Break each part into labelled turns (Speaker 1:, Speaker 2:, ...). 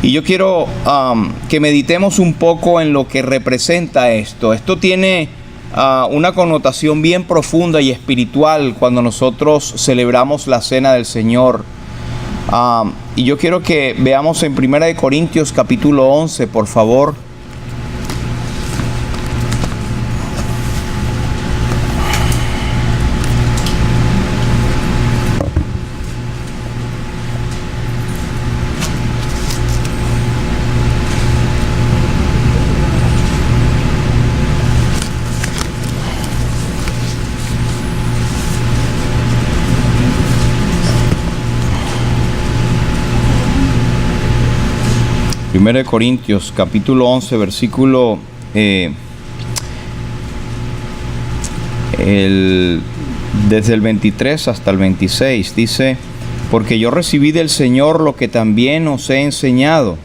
Speaker 1: Y yo quiero que meditemos un poco en lo que representa esto. Esto tiene una connotación bien profunda y espiritual cuando nosotros celebramos la Cena del Señor. Y yo quiero que veamos en 1 Corintios capítulo 11, por favor. Primera de Corintios, capítulo 11, versículo desde el 23 hasta el 26, dice: porque yo recibí del Señor lo que también os he enseñado,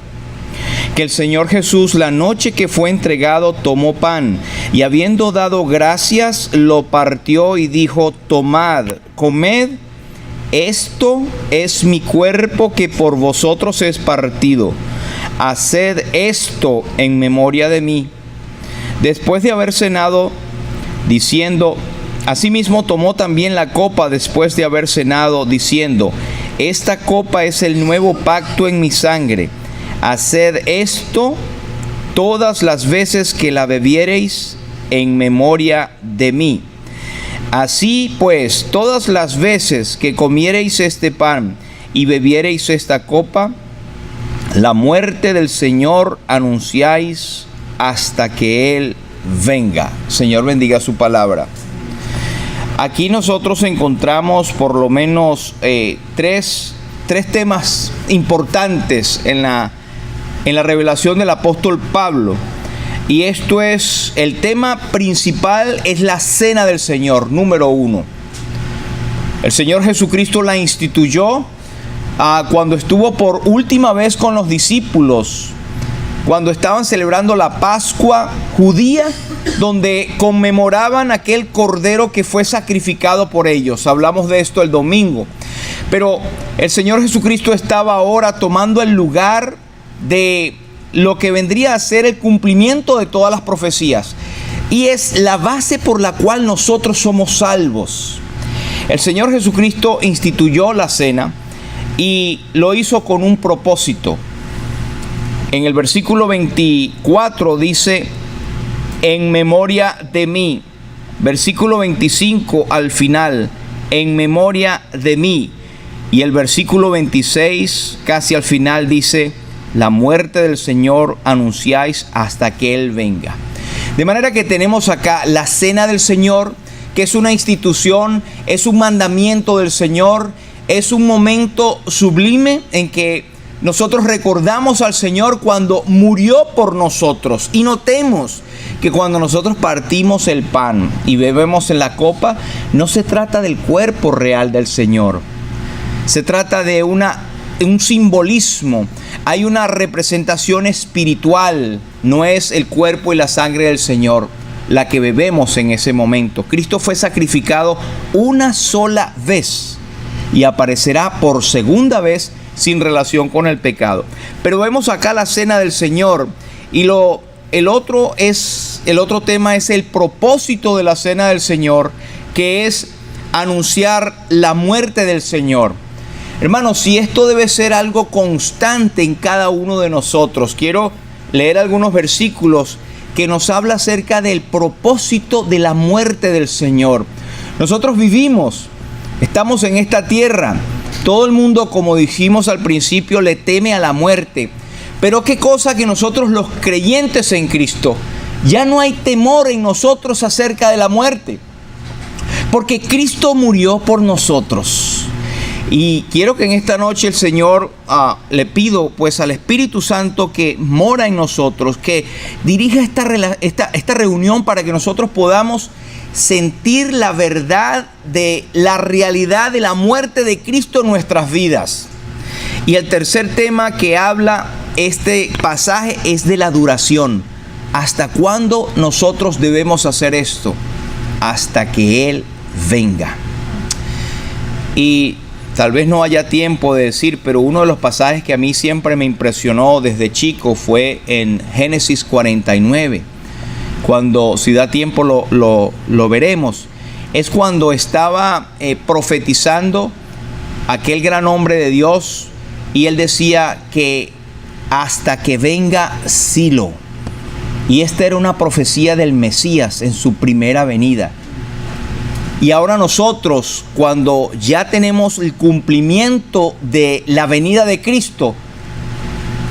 Speaker 1: que el Señor Jesús, la noche que fue entregado, tomó pan, y habiendo dado gracias, lo partió y dijo: tomad, comed, esto es mi cuerpo que por vosotros es partido. Haced esto en memoria de mí. Después de haber cenado, diciendo, asimismo tomó también la copa después de haber cenado, diciendo: esta copa es el nuevo pacto en mi sangre. Haced esto todas las veces que la bebiereis en memoria de mí. Así pues, todas las veces que comiereis este pan y bebiereis esta copa, la muerte del Señor anunciáis hasta que Él venga. Señor, bendiga su palabra. Aquí nosotros encontramos por lo menos tres temas importantes en la revelación del apóstol Pablo. Y esto es, el tema principal es la Cena del Señor, número 1. El Señor Jesucristo la instituyó cuando estuvo por última vez con los discípulos, cuando estaban celebrando la Pascua judía, donde conmemoraban aquel cordero que fue sacrificado por ellos. Hablamos de esto el domingo. Pero el Señor Jesucristo estaba ahora tomando el lugar de lo que vendría a ser el cumplimiento de todas las profecías. Y es la base por la cual nosotros somos salvos. El Señor Jesucristo instituyó la cena y lo hizo con un propósito. En el versículo 24 dice: en memoria de mí. Versículo 25 al final: en memoria de mí. Y el versículo 26 casi al final dice: la muerte del Señor anunciáis hasta que Él venga. De manera que tenemos acá la Cena del Señor, que es una institución, es un mandamiento del Señor. Es un momento sublime en que nosotros recordamos al Señor cuando murió por nosotros. Y notemos que cuando nosotros partimos el pan y bebemos en la copa, no se trata del cuerpo real del Señor. Se trata de un simbolismo. Hay una representación espiritual. No es el cuerpo y la sangre del Señor la que bebemos en ese momento. Cristo fue sacrificado una sola vez y aparecerá por segunda vez sin relación con el pecado. Pero vemos acá la Cena del Señor. Y el otro tema es el propósito de la Cena del Señor, que es anunciar la muerte del Señor. Hermanos, si esto debe ser algo constante en cada uno de nosotros, quiero leer algunos versículos que nos habla acerca del propósito de la muerte del Señor. Nosotros estamos en esta tierra. Todo el mundo, como dijimos al principio, le teme a la muerte. Pero qué cosa que nosotros los creyentes en Cristo, ya no hay temor en nosotros acerca de la muerte. Porque Cristo murió por nosotros. Y quiero que en esta noche el Señor, le pido pues al Espíritu Santo que mora en nosotros, que dirija esta reunión para que nosotros podamos sentir la verdad de la realidad de la muerte de Cristo en nuestras vidas. Y el tercer tema que habla este pasaje es de la duración. ¿Hasta cuándo nosotros debemos hacer esto? Hasta que Él venga. Y tal vez no haya tiempo de decir, pero uno de los pasajes que a mí siempre me impresionó desde chico fue en Génesis 49. Cuando, si da tiempo, lo veremos. Es cuando estaba profetizando aquel gran hombre de Dios, y él decía que hasta que venga Silo. Y esta era una profecía del Mesías en su primera venida. Y ahora nosotros, cuando ya tenemos el cumplimiento de la venida de Cristo,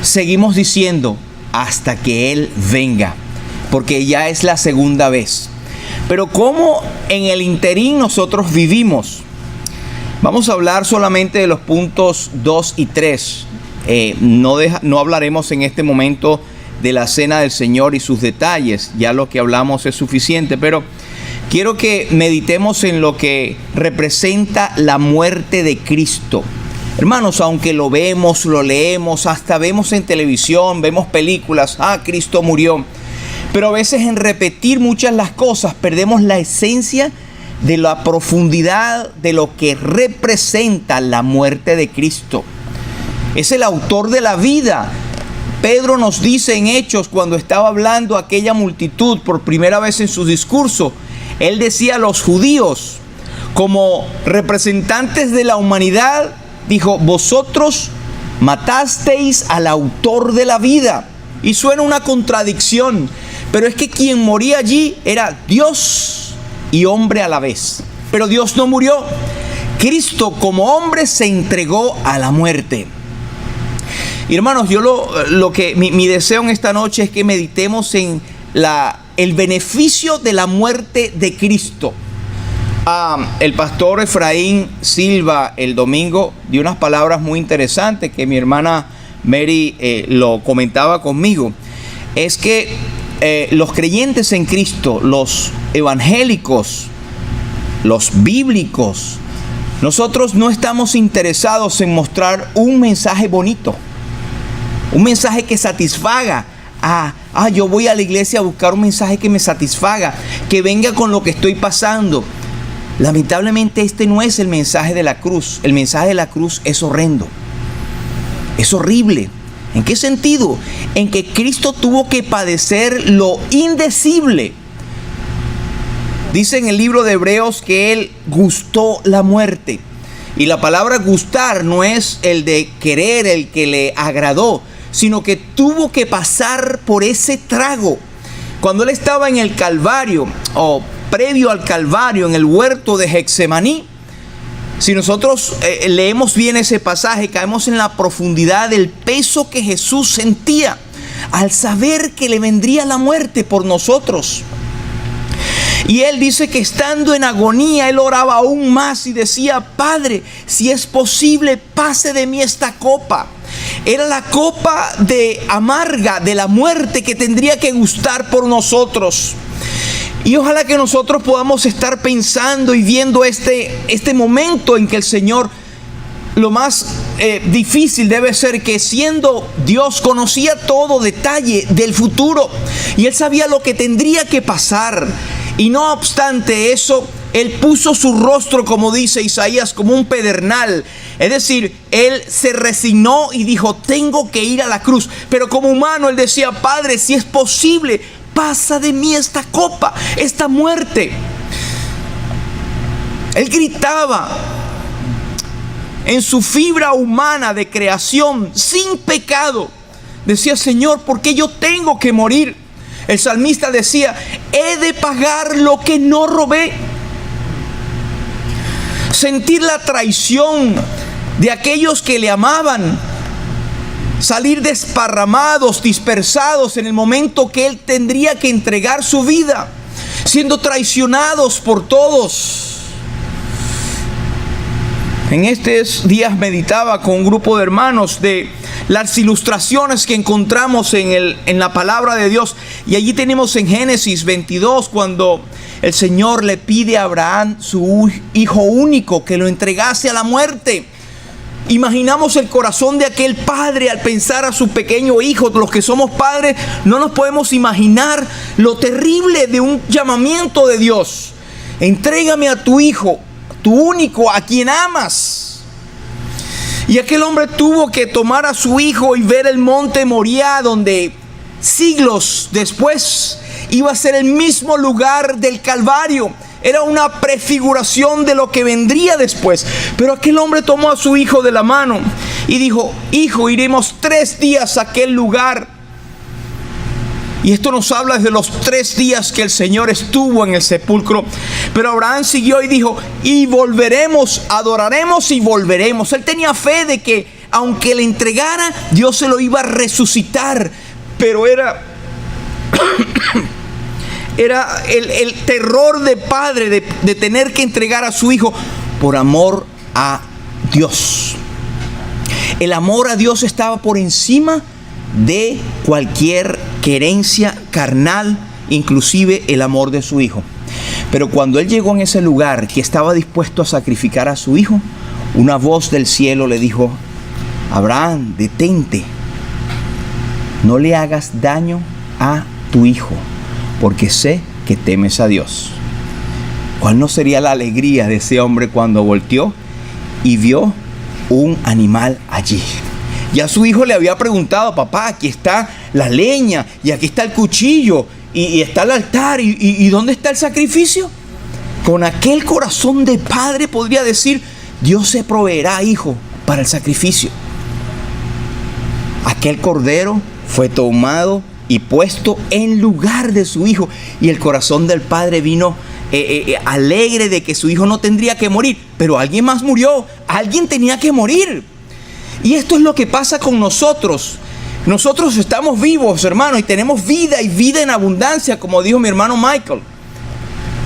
Speaker 1: seguimos diciendo hasta que Él venga, porque ya es la segunda vez. Pero ¿cómo en el interín nosotros vivimos? Vamos a hablar solamente de los puntos 2 y 3. No hablaremos en este momento de la cena del Señor y sus detalles. Ya lo que hablamos es suficiente, pero quiero que meditemos en lo que representa la muerte de Cristo. Hermanos, aunque lo vemos, lo leemos, hasta vemos en televisión, vemos películas, Cristo murió. Pero a veces en repetir muchas las cosas perdemos la esencia de la profundidad de lo que representa la muerte de Cristo. Es el autor de la vida. Pedro nos dice en Hechos, cuando estaba hablando a aquella multitud por primera vez en su discurso, él decía a los judíos, como representantes de la humanidad, dijo: vosotros matasteis al autor de la vida. Y suena una contradicción, pero es que quien moría allí era Dios y hombre a la vez. Pero Dios no murió. Cristo como hombre se entregó a la muerte. Y hermanos, yo mi deseo en esta noche es que meditemos en el beneficio de la muerte de Cristo. El pastor Efraín Silva el domingo dio unas palabras muy interesantes que mi hermana Mary lo comentaba conmigo. Es que los creyentes en Cristo, los evangélicos, los bíblicos, nosotros no estamos interesados en mostrar un mensaje bonito, un mensaje que satisfaga. Yo voy a la iglesia a buscar un mensaje que me satisfaga, que venga con lo que estoy pasando. Lamentablemente este no es el mensaje de la cruz. El mensaje de la cruz es horrendo, es horrible. ¿En qué sentido? En que Cristo tuvo que padecer lo indecible. Dice en el libro de Hebreos que Él gustó la muerte. Y la palabra gustar no es el de querer, el que le agradó, sino que tuvo que pasar por ese trago. Cuando Él estaba en el Calvario, o previo al Calvario, en el huerto de Getsemaní, si nosotros leemos bien ese pasaje, caemos en la profundidad del peso que Jesús sentía al saber que le vendría la muerte por nosotros. Y Él dice que estando en agonía, Él oraba aún más y decía: Padre, si es posible, pase de mí esta copa. Era la copa amarga de la muerte que tendría que gustar por nosotros. Y ojalá que nosotros podamos estar pensando y viendo este momento en que el Señor, lo más difícil debe ser que, siendo Dios, conocía todo detalle del futuro y Él sabía lo que tendría que pasar. Y no obstante eso, Él puso su rostro, como dice Isaías, como un pedernal. Es decir, Él se resignó y dijo: tengo que ir a la cruz. Pero como humano Él decía: Padre, si es posible, pasa de mí esta copa, esta muerte. Él gritaba en su fibra humana de creación, sin pecado. Decía: Señor, ¿por qué yo tengo que morir? El salmista decía: he de pagar lo que no robé. Sentir la traición de aquellos que le amaban, salir desparramados, dispersados en el momento que Él tendría que entregar su vida, siendo traicionados por todos. En estos días meditaba con un grupo de hermanos de las ilustraciones que encontramos en la palabra de Dios. Y allí tenemos en Génesis 22, cuando el Señor le pide a Abraham, su hijo único, que lo entregase a la muerte. Imaginamos el corazón de aquel padre al pensar a su pequeño hijo. Los que somos padres no nos podemos imaginar lo terrible de un llamamiento de Dios. Entrégame a tu hijo, tu único, a quien amas. Y aquel hombre tuvo que tomar a su hijo y ver el monte Moriah, donde siglos después iba a ser el mismo lugar del Calvario. Era una prefiguración de lo que vendría después. Pero aquel hombre tomó a su hijo de la mano y dijo: hijo, iremos 3 días a aquel lugar. Y esto nos habla de los 3 días que el Señor estuvo en el sepulcro. Pero Abraham siguió y dijo: y volveremos, adoraremos y volveremos. Él tenía fe de que aunque le entregara, Dios se lo iba a resucitar. Pero era el terror de padre de tener que entregar a su hijo por amor a Dios. El amor a Dios estaba por encima de cualquier querencia carnal, inclusive el amor de su hijo. Pero cuando él llegó en ese lugar que estaba dispuesto a sacrificar a su hijo, una voz del cielo le dijo: Abraham, detente, no le hagas daño a tu hijo, porque sé que temes a Dios. ¿Cuál no sería la alegría de ese hombre cuando volteó y vio un animal allí? Ya su hijo le había preguntado: papá, aquí está la leña y aquí está el cuchillo y está el altar y ¿dónde está el sacrificio? Con aquel corazón de padre podría decir: Dios se proveerá, hijo, para el sacrificio. Aquel cordero fue tomado y puesto en lugar de su hijo, y el corazón del padre vino alegre de que su hijo no tendría que morir. Pero alguien más murió, alguien tenía que morir. Y esto es lo que pasa con nosotros. Nosotros estamos vivos, hermano, y tenemos vida y vida en abundancia, como dijo mi hermano Michael.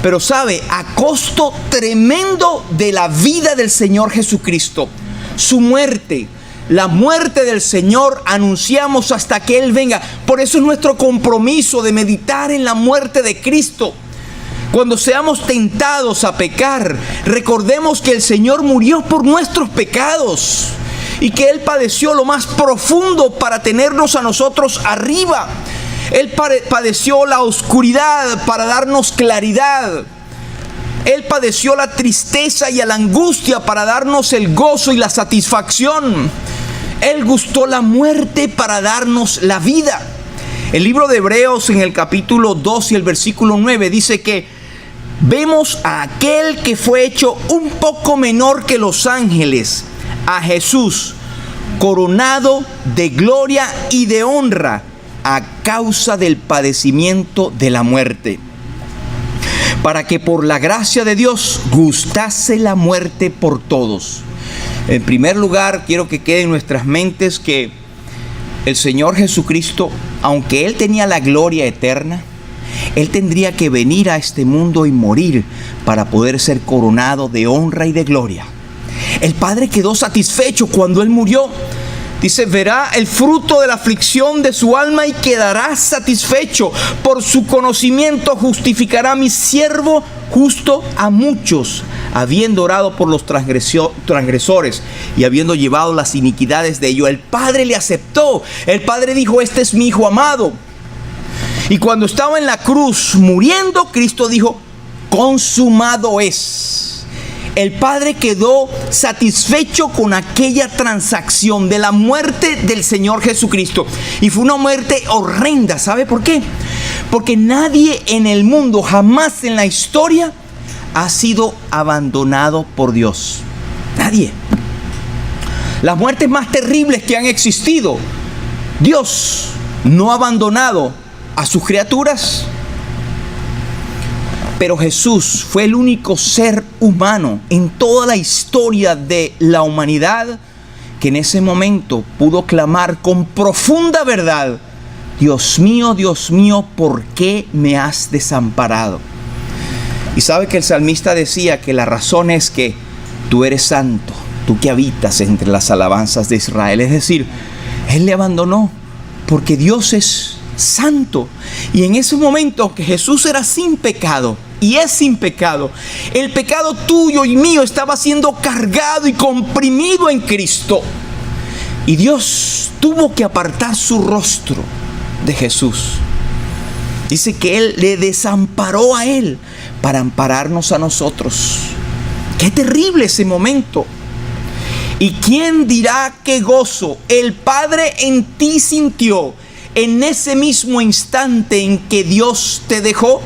Speaker 1: Pero sabe, a costo tremendo de la vida del Señor Jesucristo, su muerte, la muerte del Señor, anunciamos hasta que Él venga. Por eso es nuestro compromiso de meditar en la muerte de Cristo. Cuando seamos tentados a pecar, recordemos que el Señor murió por nuestros pecados y que Él padeció lo más profundo para tenernos a nosotros arriba. Él padeció la oscuridad para darnos claridad. Él padeció la tristeza y la angustia para darnos el gozo y la satisfacción. Él gustó la muerte para darnos la vida. El libro de Hebreos, en el capítulo 2 y el versículo 9, dice que vemos a aquel que fue hecho un poco menor que los ángeles, a Jesús, coronado de gloria y de honra a causa del padecimiento de la muerte, para que por la gracia de Dios gustase la muerte por todos. En primer lugar, quiero que quede en nuestras mentes que el Señor Jesucristo, aunque Él tenía la gloria eterna, Él tendría que venir a este mundo y morir para poder ser coronado de honra y de gloria. El Padre quedó satisfecho cuando Él murió. Dice: verá el fruto de la aflicción de su alma y quedará satisfecho. Por su conocimiento justificará mi siervo justo a muchos, habiendo orado por los transgresores y habiendo llevado las iniquidades de ellos. El Padre le aceptó. El Padre dijo: este es mi Hijo amado. Y cuando estaba en la cruz muriendo, Cristo dijo: consumado es. El Padre quedó satisfecho con aquella transacción de la muerte del Señor Jesucristo. Y fue una muerte horrenda. ¿Sabe por qué? Porque nadie en el mundo, jamás en la historia, ha sido abandonado por Dios. Nadie. Las muertes más terribles que han existido, Dios no ha abandonado a sus criaturas. Pero Jesús fue el único ser humano en toda la historia de la humanidad que en ese momento pudo clamar con profunda verdad: Dios mío, ¿por qué me has desamparado? Y sabe que el salmista decía que la razón es que tú eres santo, tú que habitas entre las alabanzas de Israel. Es decir, Él le abandonó porque Dios es santo. Y en ese momento que Jesús era sin pecado y es sin pecado, el pecado tuyo y mío estaba siendo cargado y comprimido en Cristo. Y Dios tuvo que apartar su rostro de Jesús. Dice que Él le desamparó a Él para ampararnos a nosotros. Qué terrible ese momento. ¿Y quién dirá qué gozo el Padre en ti sintió en ese mismo instante en que Dios te dejó?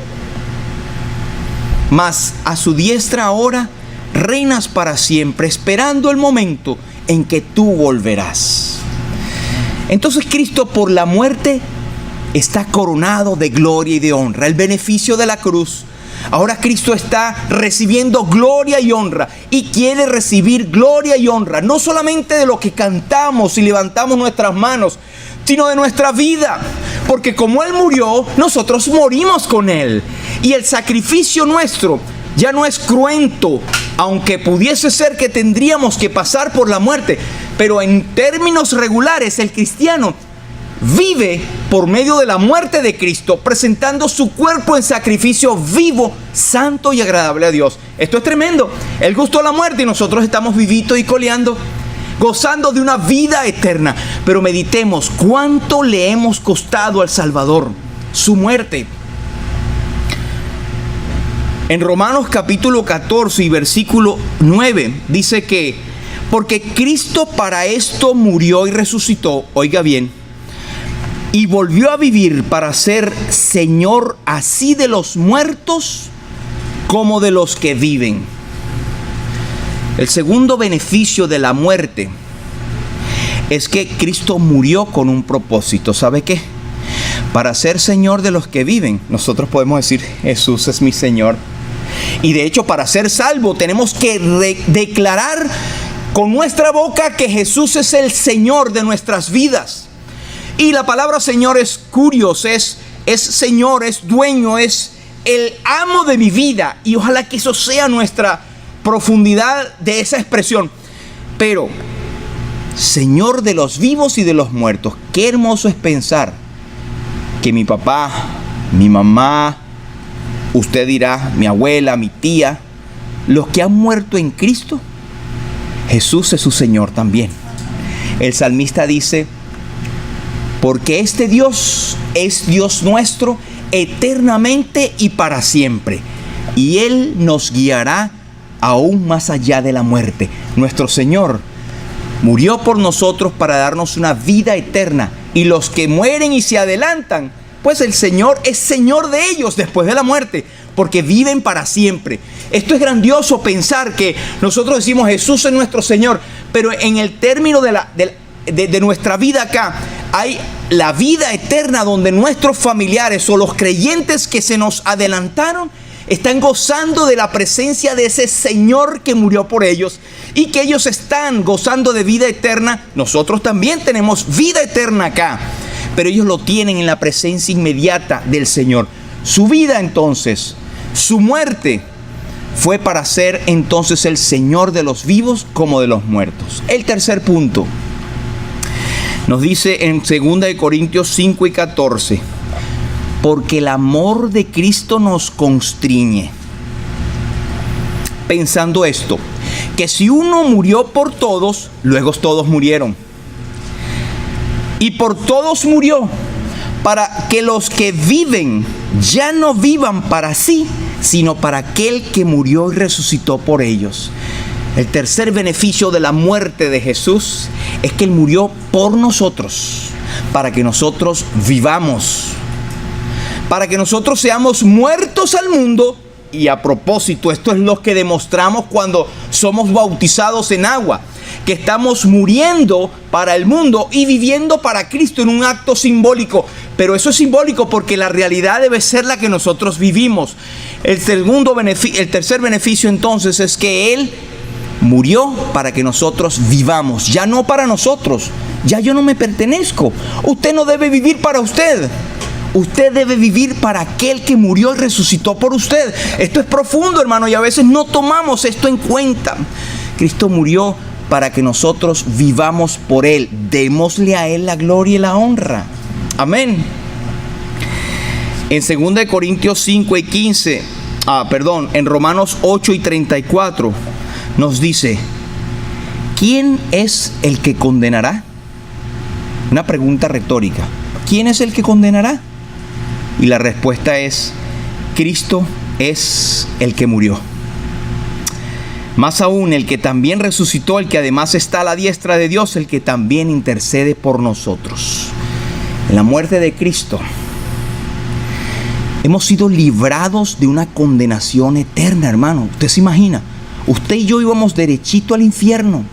Speaker 1: Mas a su diestra ahora reinas para siempre, esperando el momento en que tú volverás. Entonces Cristo, por la muerte, está coronado de gloria y de honra. El beneficio de la cruz. Ahora Cristo está recibiendo gloria y honra, y quiere recibir gloria y honra, no solamente de lo que cantamos y levantamos nuestras manos, sino de nuestra vida. Porque como Él murió, nosotros morimos con Él. Y el sacrificio nuestro ya no es cruento, aunque pudiese ser que tendríamos que pasar por la muerte. Pero en términos regulares, el cristiano vive por medio de la muerte de Cristo, presentando su cuerpo en sacrificio vivo, santo y agradable a Dios. Esto es tremendo. Él gustó la muerte y nosotros estamos vivitos y coleando, gozando de una vida eterna. Pero meditemos cuánto le hemos costado al Salvador su muerte. En Romanos capítulo 14 y versículo 9 dice que porque Cristo para esto murió y resucitó, oiga bien, y volvió a vivir para ser Señor así de los muertos como de los que viven. El segundo beneficio de la muerte es que Cristo murió con un propósito. ¿Sabe qué? Para ser Señor de los que viven, nosotros podemos decir, Jesús es mi Señor. Y de hecho, para ser salvo tenemos que declarar con nuestra boca que Jesús es el Señor de nuestras vidas. Y la palabra Señor es curios, es Señor, es dueño, es el amo de mi vida. Y ojalá que eso sea nuestra profundidad de esa expresión. Pero Señor de los vivos y de los muertos. Qué hermoso es pensar que mi papá, mi mamá, usted dirá, mi abuela, mi tía, los que han muerto en Cristo, Jesús es su Señor también. El salmista dice, porque este Dios es Dios nuestro eternamente y para siempre, y Él nos guiará aún más allá de la muerte. Nuestro Señor murió por nosotros para darnos una vida eterna, y los que mueren y se adelantan, pues el Señor es Señor de ellos después de la muerte, porque viven para siempre. Esto es grandioso pensar que nosotros decimos Jesús es nuestro Señor, pero en el término de nuestra vida acá, hay la vida eterna donde nuestros familiares o los creyentes que se nos adelantaron están gozando de la presencia de ese Señor que murió por ellos, y que ellos están gozando de vida eterna. Nosotros también tenemos vida eterna acá, pero ellos lo tienen en la presencia inmediata del Señor. Su vida entonces, su muerte, fue para ser entonces el Señor de los vivos como de los muertos. El tercer punto nos dice en 2 Corintios 5 y 14, porque el amor de Cristo nos constriñe. Pensando esto, que si uno murió por todos, luego todos murieron. Y por todos murió, para que los que viven ya no vivan para sí, sino para aquel que murió y resucitó por ellos. El tercer beneficio de la muerte de Jesús es que Él murió por nosotros, para que nosotros vivamos, para que nosotros seamos muertos al mundo. Y a propósito, esto es lo que demostramos cuando somos bautizados en agua, que estamos muriendo para el mundo y viviendo para Cristo en un acto simbólico. Pero eso es simbólico porque la realidad debe ser la que nosotros vivimos. El tercer beneficio entonces es que Él murió para que nosotros vivamos, ya no para nosotros. Ya yo no me pertenezco. Usted no debe vivir para usted. Usted debe vivir para aquel que murió y resucitó por usted. Esto es profundo, hermano, y a veces no tomamos esto en cuenta. Cristo murió para que nosotros vivamos por Él. Démosle a Él la gloria y la honra. Amén. En 2 Corintios 5 y 15, en Romanos 8 y 34, nos dice, ¿quién es el que condenará? Una pregunta retórica. ¿Quién es el que condenará? Y la respuesta es, Cristo es el que murió. Más aún, el que también resucitó, el que además está a la diestra de Dios, el que también intercede por nosotros. En la muerte de Cristo hemos sido librados de una condenación eterna, hermano. Usted se imagina, usted y yo íbamos derechito al infierno,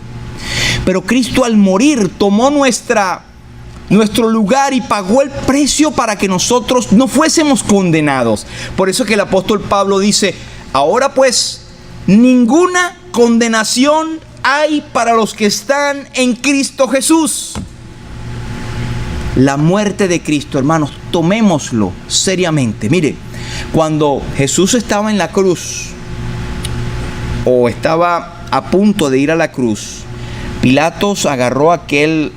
Speaker 1: pero Cristo al morir tomó nuestro lugar y pagó el precio para que nosotros no fuésemos condenados. Por eso que el apóstol Pablo dice: ahora pues, ninguna condenación hay para los que están en Cristo Jesús. La muerte de Cristo, hermanos, tomémoslo seriamente. Mire, cuando Jesús estaba en la cruz, o estaba a punto de ir a la cruz, Pilatos agarró aquel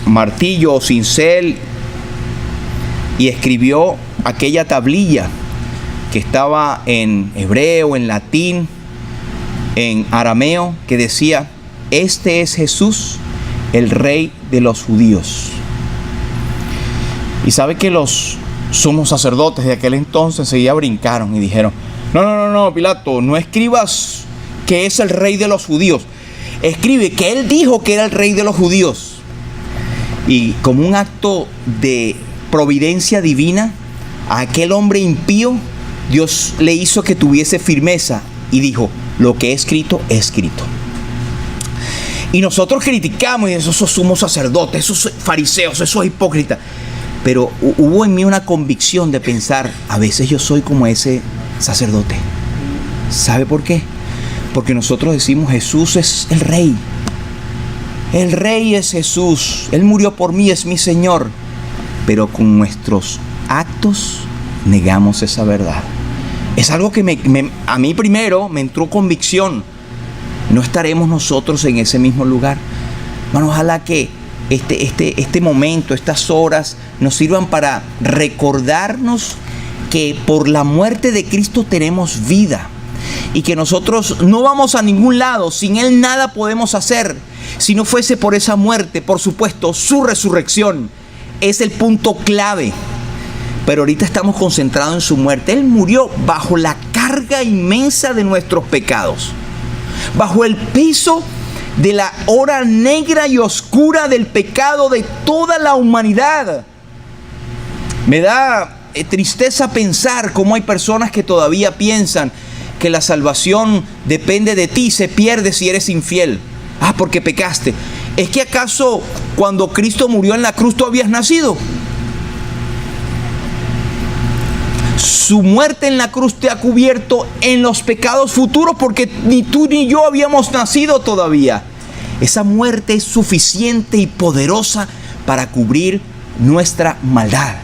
Speaker 1: martillo o cincel y escribió aquella tablilla que estaba en hebreo, en latín, en arameo, que decía: este es Jesús, el Rey de los judíos. Y sabe que los sumos sacerdotes de aquel entonces enseguida brincaron y dijeron: no, Pilato, no escribas que es el Rey de los judíos, escribe que él dijo que era el Rey de los judíos. Y como un acto de providencia divina, a aquel hombre impío Dios le hizo que tuviese firmeza y dijo: lo que he escrito, he escrito. Y nosotros criticamos y esos sumos sacerdotes, esos fariseos, esos hipócritas. Pero hubo en mí una convicción de pensar: a veces yo soy como ese sacerdote. ¿Sabe por qué? Porque nosotros decimos: Jesús es el Rey. El Rey es Jesús. Él murió por mí, es mi Señor. Pero con nuestros actos negamos esa verdad. Es algo que a mí primero me entró convicción. No estaremos nosotros en ese mismo lugar. Bueno, ojalá que este momento, estas horas nos sirvan para recordarnos que por la muerte de Cristo tenemos vida y que nosotros no vamos a ningún lado. Sin Él nada podemos hacer. Si no fuese por esa muerte, por supuesto, su resurrección es el punto clave. Pero ahorita estamos concentrados en su muerte. Él murió bajo la carga inmensa de nuestros pecados, bajo el peso de la hora negra y oscura del pecado de toda la humanidad. Me da tristeza pensar cómo hay personas que todavía piensan que la salvación depende de ti, se pierde si eres infiel. Porque pecaste. ¿Es que acaso cuando Cristo murió en la cruz tú habías nacido? Su muerte en la cruz te ha cubierto en los pecados futuros, porque ni tú ni yo habíamos nacido todavía. Esa muerte es suficiente y poderosa para cubrir nuestra maldad.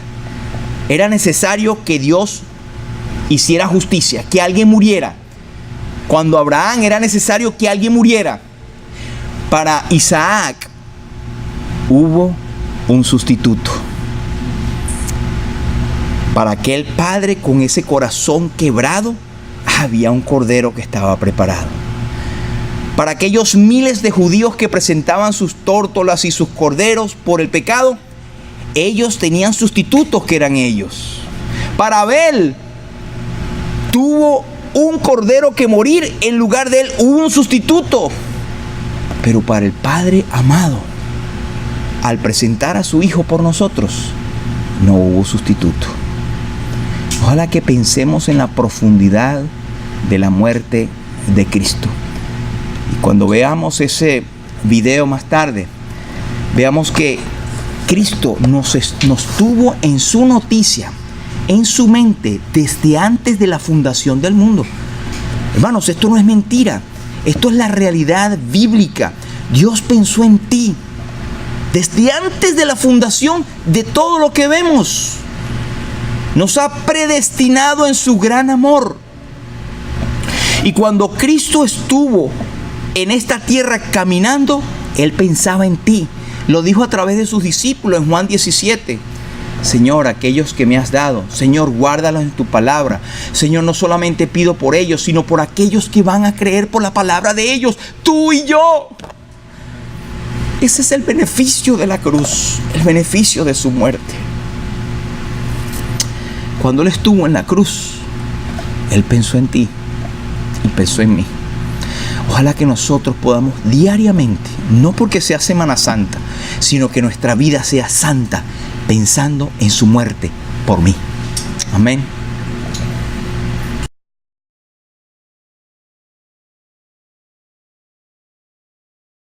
Speaker 1: Era necesario que Dios hiciera justicia, que alguien muriera. Cuando Abraham era necesario que alguien muriera. Para Isaac hubo un sustituto. Para aquel padre con ese corazón quebrado, había un cordero que estaba preparado. Para aquellos miles de judíos que presentaban sus tórtolas y sus corderos por el pecado, ellos tenían sustitutos que eran ellos. Para Abel tuvo un cordero que morir, en lugar de él hubo un sustituto. Pero para el Padre amado, al presentar a su Hijo por nosotros, no hubo sustituto. Ojalá que pensemos en la profundidad de la muerte de Cristo. Y cuando veamos ese video más tarde, veamos que Cristo nos tuvo en su noticia, en su mente, desde antes de la fundación del mundo. Hermanos, esto no es mentira. Esto es la realidad bíblica. Dios pensó en ti desde antes de la fundación de todo lo que vemos. Nos ha predestinado en su gran amor. Y cuando Cristo estuvo en esta tierra caminando, Él pensaba en ti. Lo dijo a través de sus discípulos en Juan 17. Señor, aquellos que me has dado, Señor, guárdalos en tu palabra. Señor, no solamente pido por ellos, sino por aquellos que van a creer por la palabra de ellos, tú y yo. Ese es el beneficio de la cruz, el beneficio de su muerte. Cuando Él estuvo en la cruz, Él pensó en ti y pensó en mí. Ojalá que nosotros podamos diariamente, no porque sea Semana Santa, sino que nuestra vida sea santa, pensando en su muerte por mí. Amén.